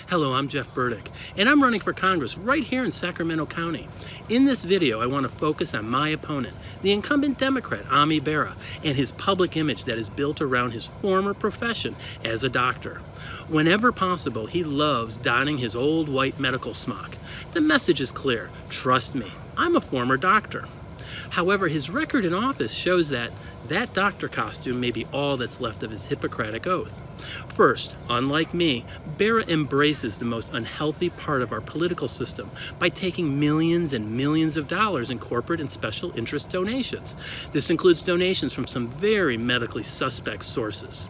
Hello, I'm Jeff Burdick, and I'm running for Congress right here in Sacramento County. In this video, I want to focus on my opponent, the incumbent Democrat, Bera, and his public image that is built around his former profession as a doctor. Whenever possible, he loves donning his old white medical smock. The message is clear: trust me, I'm a former doctor. However, his record in office shows that doctor costume may be all that's left of his Hippocratic oath. First, unlike me, Bera embraces the most unhealthy part of our political system by taking millions and millions of dollars in corporate and special interest donations. This includes donations from some very medically suspect sources.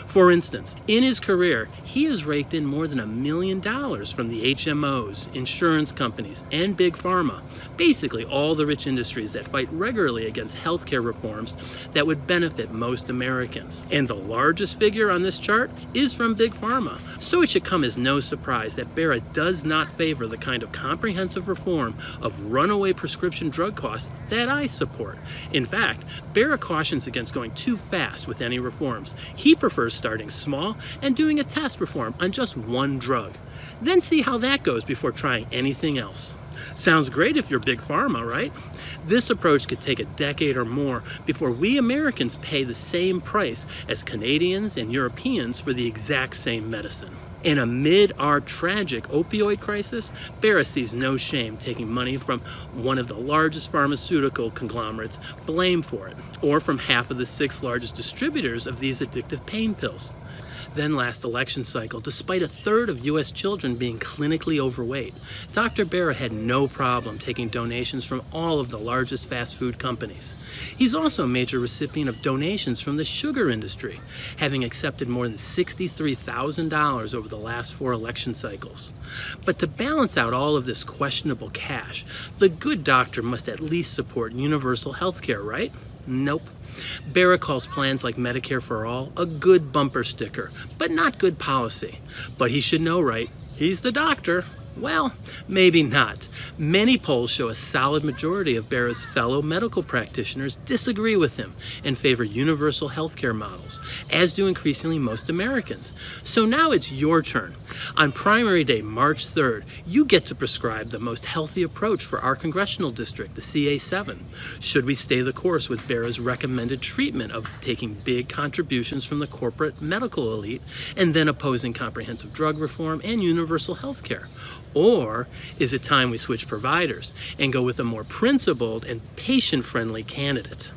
For instance, in his career, he has raked in more than $1 million from the HMOs, insurance companies, and Big Pharma, basically all the rich industries that fight regularly against healthcare reforms that would benefit most Americans. And the largest figure on this chart is from Big Pharma. So it should come as no surprise that Bera does not favor the kind of comprehensive reform of runaway prescription drug costs that I support. In fact, Bera cautions against going too fast with any reforms. He prefers starting small and doing a test reform on just one drug. Then see how that goes before trying anything else. Sounds great if you're Big Pharma, right? This approach could take a decade or more before we Americans pay the same price as Canadians and Europeans for the exact same medicine. And amid our tragic opioid crisis, Bera sees no shame taking money from one of the largest pharmaceutical conglomerates, blame for it, or from half of the 6 largest distributors of these addictive pain pills. Then last election cycle, despite 1/3 of U.S. children being clinically overweight, Dr. Bera had no problem taking donations from all of the largest fast food companies. He's also a major recipient of donations from the sugar industry, having accepted more than $63,000 over the last 4 election cycles. But to balance out all of this questionable cash, the good doctor must at least support universal health care, right? Nope. Bera calls plans like Medicare for All a good bumper sticker, but not good policy. But he should know, right? He's the doctor. Well, maybe not. Many polls show a solid majority of Bera's fellow medical practitioners disagree with him and favor universal healthcare models, as do increasingly most Americans. So now it's your turn. On primary day, March 3rd, you get to prescribe the most healthy approach for our congressional district, the CA7. Should we stay the course with Bera's recommended treatment of taking big contributions from the corporate medical elite and then opposing comprehensive drug reform and universal healthcare? Or is it time we switch providers and go with a more principled and patient-friendly candidate?